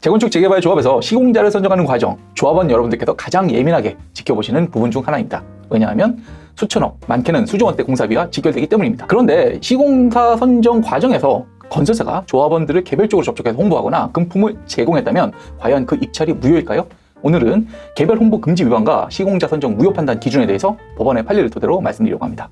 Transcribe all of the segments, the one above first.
재건축 재개발 조합에서 시공자를 선정하는 과정, 조합원 여러분들께서 가장 예민하게 지켜보시는 부분 중 하나입니다. 왜냐하면 수천억, 많게는 수조원대 공사비가 직결되기 때문입니다. 그런데 시공사 선정 과정에서 건설사가 조합원들을 개별적으로 접촉해서 홍보하거나 금품을 제공했다면 과연 그 입찰이 무효일까요? 오늘은 개별 홍보 금지 위반과 시공자 선정 무효 판단 기준에 대해서 법원의 판례를 토대로 말씀드리려고 합니다.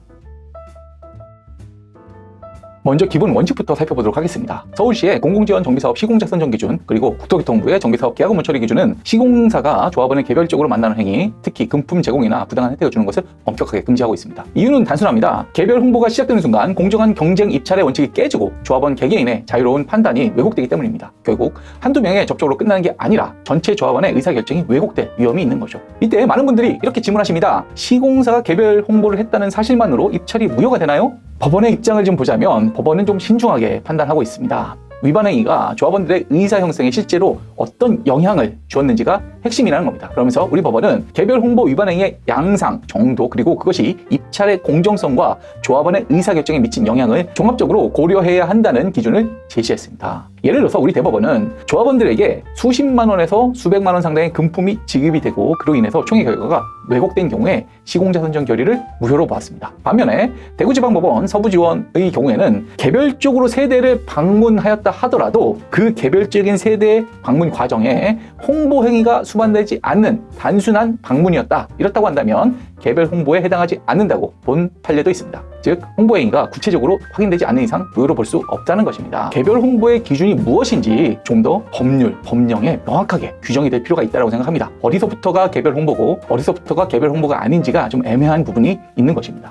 먼저 기본 원칙부터 살펴보도록 하겠습니다. 서울시의 공공지원 정비사업 시공자 선정 기준, 그리고 국토교통부의 정비사업 계약 의무 처리 기준은 시공사가 조합원을 개별적으로 만나는 행위, 특히 금품 제공이나 부당한 혜택을 주는 것을 엄격하게 금지하고 있습니다. 이유는 단순합니다. 개별 홍보가 시작되는 순간 공정한 경쟁 입찰의 원칙이 깨지고 조합원 개개인의 자유로운 판단이 왜곡되기 때문입니다. 결국 한두 명의 접촉으로 끝나는 게 아니라 전체 조합원의 의사결정이 왜곡될 위험이 있는 거죠. 이때 많은 분들이 이렇게 질문하십니다. 시공사가 개별 홍보를 했다는 사실만으로 입찰이 무효가 되나요? 법원의 입장을 좀 보자면 법원은 좀 신중하게 판단하고 있습니다. 위반 행위가 조합원들의 의사 형성에 실제로 어떤 영향을 주었는지가 핵심이라는 겁니다. 그러면서 우리 법원은 개별 홍보 위반 행위의 양상, 정도, 그리고 그것이 입찰의 공정성과 조합원의 의사결정에 미친 영향을 종합적으로 고려해야 한다는 기준을 제시했습니다. 예를 들어서 우리 대법원은 조합원들에게 수십만 원에서 수백만 원 상당의 금품이 지급이 되고 그로 인해서 총의 결과가 왜곡된 경우에 시공자 선정 결의를 무효로 보았습니다. 반면에 대구지방법원 서부지원의 경우에는 개별적으로 세대를 방문하였다 하더라도 그 개별적인 세대 방문 과정에 홍보 행위가 수반되지 않는 단순한 방문이었다. 이렇다고 한다면 개별 홍보에 해당하지 않는다고 본 판례도 있습니다. 즉 홍보 행위가 구체적으로 확인되지 않는 이상 무효로 볼 수 없다는 것입니다. 개별 홍보의 기준이 무엇인지 좀 더 법률, 법령에 명확하게 규정이 될 필요가 있다고 생각합니다. 어디서부터가 개별 홍보고 어디서부터가 개별 홍보가 아닌지가 좀 애매한 부분이 있는 것입니다.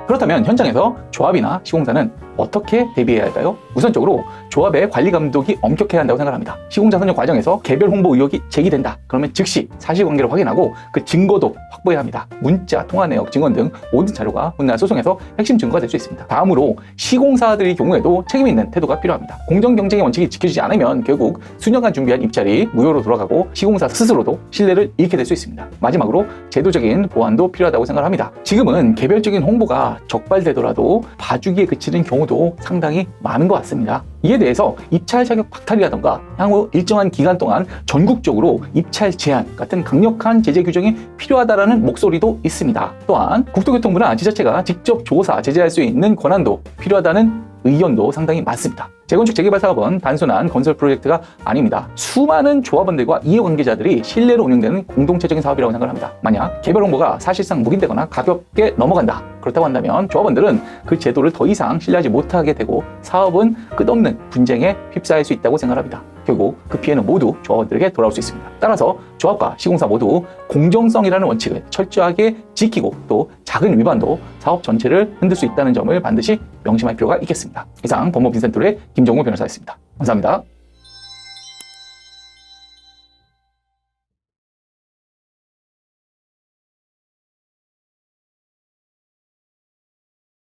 그렇다면 현장에서 조합이나 시공사는 어떻게 대비해야 할까요? 우선적으로 조합의 관리 감독이 엄격해야 한다고 생각합니다. 시공자 선정 과정에서 개별 홍보 의혹이 제기된다. 그러면 즉시 사실관계를 확인하고 그 증거도 확보해야 합니다. 문자, 통화 내역, 증언 등 모든 자료가 훗날 소송에서 핵심 증거가 될 수 있습니다. 다음으로 시공사들의 경우에도 책임 있는 태도가 필요합니다. 공정 경쟁의 원칙이 지켜지지 않으면 결국 수년간 준비한 입찰이 무효로 돌아가고 시공사 스스로도 신뢰를 잃게 될 수 있습니다. 마지막으로 제도적인 보완도 필요하다고 생각합니다. 지금은 개별적인 홍보가 적발되더라도 봐주기에 그치는 경우도 상당히 많은 것 같습니다. 이에 대해서 입찰 자격 박탈이라던가 향후 일정한 기간 동안 전국적으로 입찰 제한 같은 강력한 제재 규정이 필요하다는 목소리도 있습니다. 또한 국토교통부나 지자체가 직접 조사, 제재할 수 있는 권한도 필요하다는 의견도 상당히 많습니다. 재건축 재개발 사업은 단순한 건설 프로젝트가 아닙니다. 수많은 조합원들과 이해관계자들이 신뢰로 운영되는 공동체적인 사업이라고 생각합니다. 만약 개별 홍보가 사실상 묵인되거나 가볍게 넘어간다. 그렇다고 한다면 조합원들은 그 제도를 더 이상 신뢰하지 못하게 되고 사업은 끝없는 분쟁에 휩싸일 수 있다고 생각합니다. 결국 그 피해는 모두 조합원들에게 돌아올 수 있습니다. 따라서 조합과 시공사 모두 공정성이라는 원칙을 철저하게 지키고 또 작은 위반도 사업 전체를 흔들 수 있다는 점을 반드시 명심할 필요가 있겠습니다. 이상 법무 빈센트의 김정우 변호사였습니다. 감사합니다.